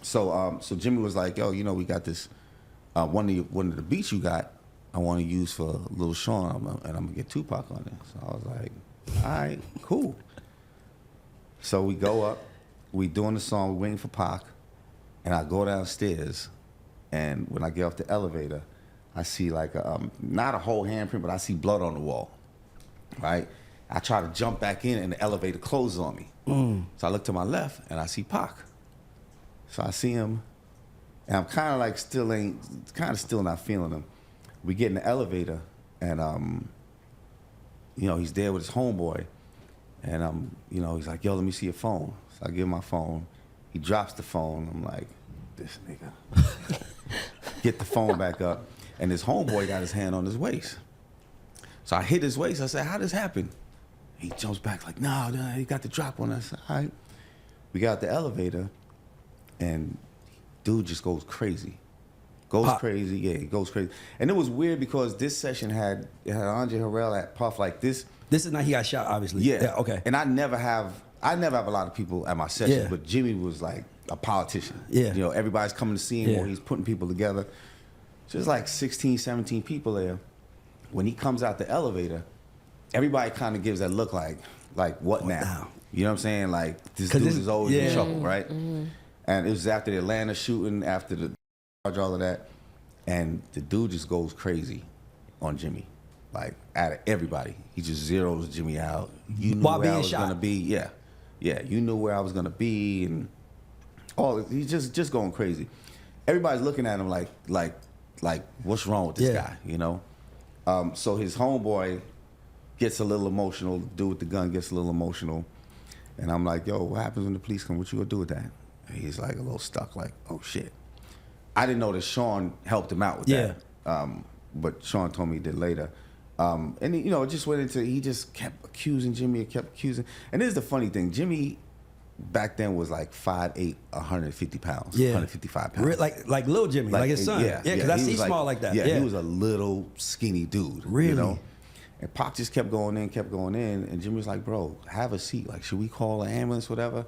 So Jimmy was like, yo, you know, we got this one of the beats you got, I want to use for Lil Sean, and I'm gonna get Tupac on it. So I was like, all right, cool. So we go up, we doing the song, we waiting for Pac, and I go downstairs, and when I get off the elevator, I see like not a whole handprint, but I see blood on the wall, right? I try to jump back in, and the elevator closes on me. So I look to my left, and I see Pac. So I see him, and I'm kind of like still not feeling him. We get in the elevator, and you know, he's there with his homeboy, and you know, he's like, yo, let me see your phone. So I give him my phone. He drops the phone. I'm like, this nigga. Get the phone back up, and his homeboy got his hand on his waist. So I hit his waist. I said, how'd this happen? He jumps back like, no, he got the drop on us. All right. We got the elevator, and dude just goes crazy. Crazy, yeah, he goes crazy. And it was weird because this session had Andre Harrell at Puff like this. This is not he got shot, obviously. Yeah, okay. And I never have a lot of people at my session, but Jimmy was like a politician. Yeah. You know, everybody's coming to see him or he's putting people together. So there's like 16, 17 people there. When he comes out the elevator, everybody kind of gives that look like what now? You know what I'm saying? Like, this dude is always in trouble, right? And it was after the Atlanta shooting, after the all of that, and the dude just goes crazy on Jimmy, like at everybody. He just zeroes Jimmy out. You knew where I was gonna be, yeah. You knew where I was gonna be, and he's just going crazy. Everybody's looking at him like what's wrong with this guy, you know? So his homeboy gets a little emotional. The dude with the gun gets a little emotional, and I'm like, yo, what happens when the police come? What you gonna do with that? And he's like a little stuck, like, oh shit. I didn't know that Sean helped him out with that. But Sean told me he did later. And you know, it just went into, he just kept accusing Jimmy, And this is the funny thing, Jimmy back then was like 5'8", 150 pounds, 155 pounds. Like little Jimmy, like his son. Yeah, because I see small like that. Yeah, he was a little skinny dude. Really? You know? And Pac just kept going in, and Jimmy was like, bro, have a seat. Like, should we call an ambulance, whatever?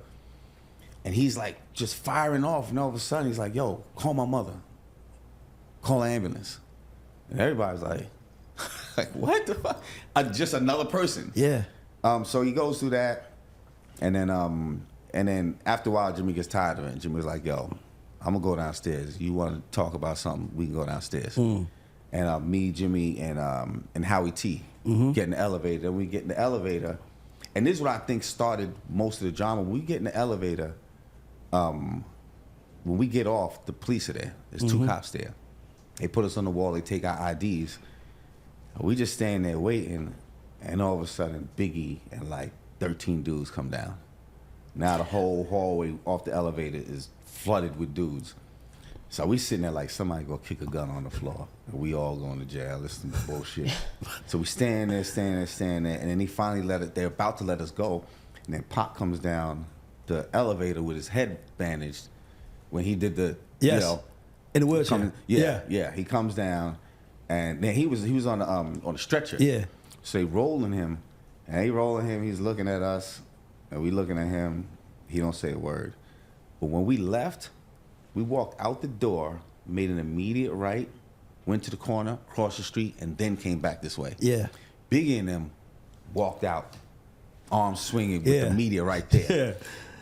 And he's like just firing off, and all of a sudden he's like, yo, call my mother. Call an ambulance. And everybody's like, what the fuck? Just another person. Yeah. So he goes through that, and then after a while, Jimmy gets tired of it. And Jimmy was like, yo, I'm gonna go downstairs. You wanna talk about something, we can go downstairs. And me, Jimmy, and Howie T get in the elevator. And we get in the elevator, and this is what I think started most of the drama. When we get in the elevator, when we get off, the police are there. There's two cops there. They put us on the wall, they take our IDs. We just stand there waiting, and all of a sudden, Biggie and like 13 dudes come down. Now the whole hallway off the elevator is flooded with dudes. So we sitting there like somebody go kick a gun on the floor, and we all going to jail. This is bullshit. So we stand there, and then he finally they're about to let us go, and then Pac comes down the elevator with his head bandaged when he did the, you know, in the wheelchair. He comes down, and then he was on the stretcher. Yeah. So they rolling him, he's looking at us, and we looking at him. He don't say a word. But when we left, we walked out the door, made an immediate right, went to the corner, crossed the street, and then came back this way. Yeah. Biggie and them walked out, arms swinging with the media right there. Yeah.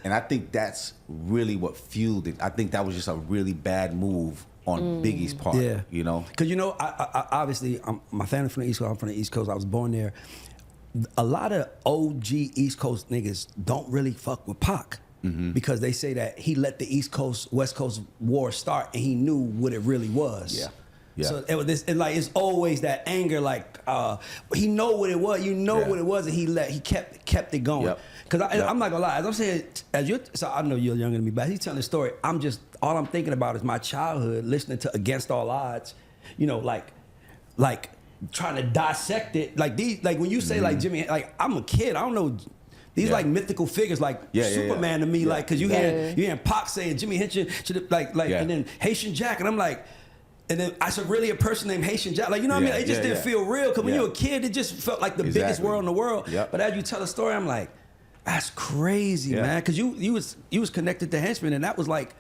And I think that's really what fueled it. I think that was just a really bad move on Biggie's part. Yeah. You know? Because, you know, I obviously, my family's from the East Coast. I'm from the East Coast. I was born there. A lot of OG East Coast niggas don't really fuck with Pac. Because they say that he let the East Coast, West Coast war start, and he knew what it really was. Yeah. Yeah. So it was this, like, it's always that anger, like he know what it was, you know what it was, and he kept it going. Because I'm not gonna lie, as I'm saying, so I know you're younger than me, but he's telling the story. All I'm thinking about is my childhood, listening to Against All Odds, you know, like trying to dissect it, like when you say like Jimmy, like I'm a kid, I don't know. These like mythical figures, like Superman to me, like, because you hear Pac saying Jimmy Hinchin should have, like, and then Haitian Jack, and I'm like, and then I said, really a person named Haitian Jack, like, you know what I mean? It just didn't feel real, because when you were a kid, it just felt like the biggest world in the world. But as you tell the story, I'm like, that's crazy, man, because you was connected to Henchman, and that was like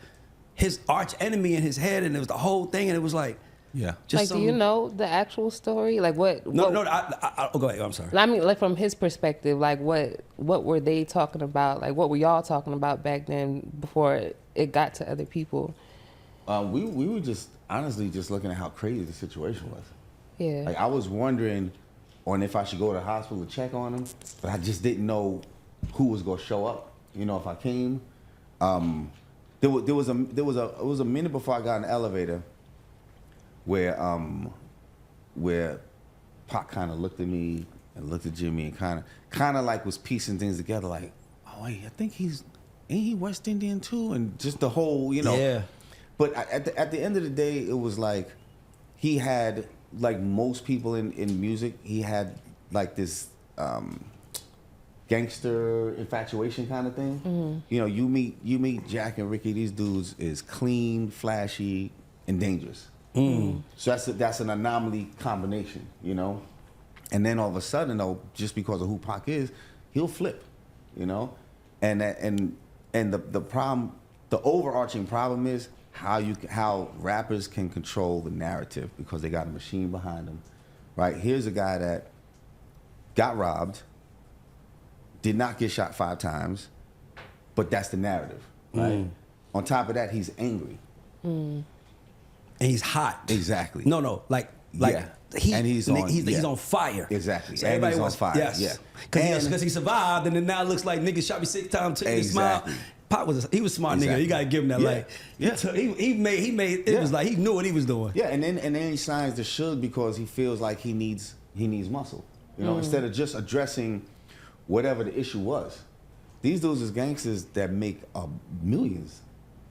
his arch enemy in his head, and it was the whole thing, and it was like, yeah. Like, do you know the actual story? Like, what? No, go ahead. I'm sorry. I mean, like, from his perspective, like, what were they talking about? Like, what were y'all talking about back then before it got to other people? We were just honestly just looking at how crazy the situation was. Yeah. Like, I was wondering on if I should go to the hospital to check on him, but I just didn't know who was gonna show up. You know, if I came, there was a minute before I got in the elevator where Pac kind of looked at me and looked at Jimmy and kind of like was piecing things together. Like, oh wait, I think ain't he West Indian too? And just the whole, you know. Yeah. But at the end of the day, it was like he had, like most people in music, he had like this gangster infatuation kind of thing. Mm-hmm. You know, you meet Jack and Ricky. These dudes is clean, flashy, and dangerous. Mm. So that's an anomaly combination, you know. And then all of a sudden, though, just because of who Pac is, he'll flip, you know. And the problem, the overarching problem is how rappers can control the narrative because they got a machine behind them, right? Here's a guy that got robbed, did not get shot 5 times, but that's the narrative, right? Mm. On top of that, he's angry. Mm. And he's hot. Exactly. No, like yeah. He's on fire. Exactly. So and everybody he's was on fire. Yes. Yeah. Because he survived, and then now it looks like niggas shot me 6 times, took me smile. Pac was a smart nigga. You gotta give him that. Yeah. Like, yeah. he made it was like he knew what he was doing. Yeah, and then he signs the Suge because he feels like he needs muscle. You know, instead of just addressing whatever the issue was. These dudes is gangsters that make millions.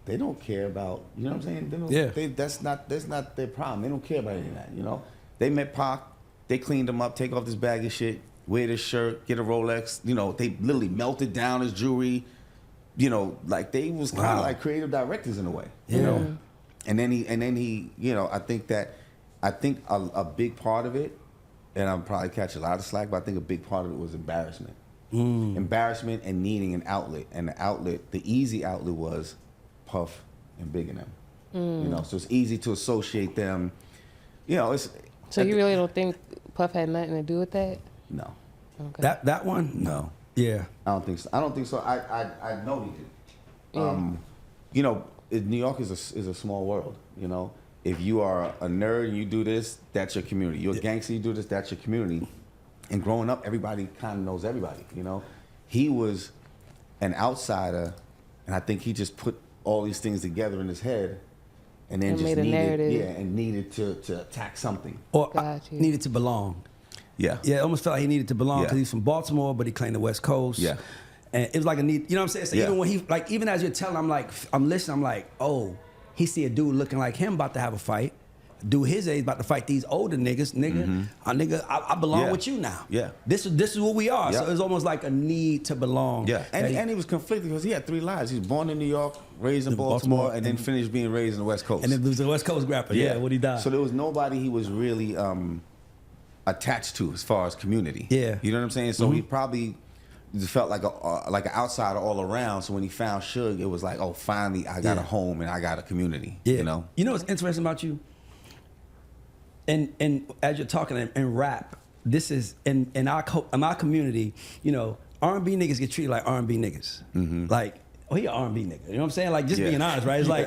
They don't care about, you know what I'm saying? They don't, that's not their problem. They don't care about any of that, you know? They met Pac, they cleaned him up, take off this bag of shit, wear this shirt, get a Rolex, you know, they literally melted down his jewelry, you know, like they was kind of like creative directors in a way, you know? And then he, you know, I think a big part of it, and I'll probably catch a lot of slack, but I think a big part of it was embarrassment. Embarrassment and needing an outlet. And the easy outlet was Puff and Big and them. You know, so it's easy to associate them. You know, it's. So you really don't think Puff had nothing to do with that? No. Okay. That one? No. Yeah. I don't think so. I know he did. Yeah. You know, New York is a small world. You know, if you are a nerd and you do this, that's your community. You're a gangster, you do this, that's your community. And growing up, everybody kind of knows everybody. You know, he was an outsider, and I think he just put all these things together in his head, and then needed to attack something. Or needed to belong. Yeah. Yeah, it almost felt like he needed to belong because he's from Baltimore, but he claimed the West Coast. Yeah. And it was like a need, you know what I'm saying? So even when even as you're telling, I'm listening, I'm like, oh, he see a dude looking like him about to have a fight. Dude his age about to fight these older niggas. I belong with you now. Yeah. This is what we are. So it's almost like a need to belong. Yeah. And he was conflicted because he had 3 lives. He was born in New York, raised in Baltimore, and then finished being raised in the West Coast. And then he was a West Coast rapper. Yeah, when he died. So there was nobody he was really attached to as far as community. Yeah. You know what I'm saying? So he probably just felt like an outsider all around. So when he found Suge, it was like, oh, finally I got a home and I got a community. Yeah. You know? You know what's interesting about you? And as you're talking in rap, this is in our community, you know, R&B niggas get treated like R&B niggas. Like, oh, he an R&B nigga. You know what I'm saying? Like, just being honest, right? It's like,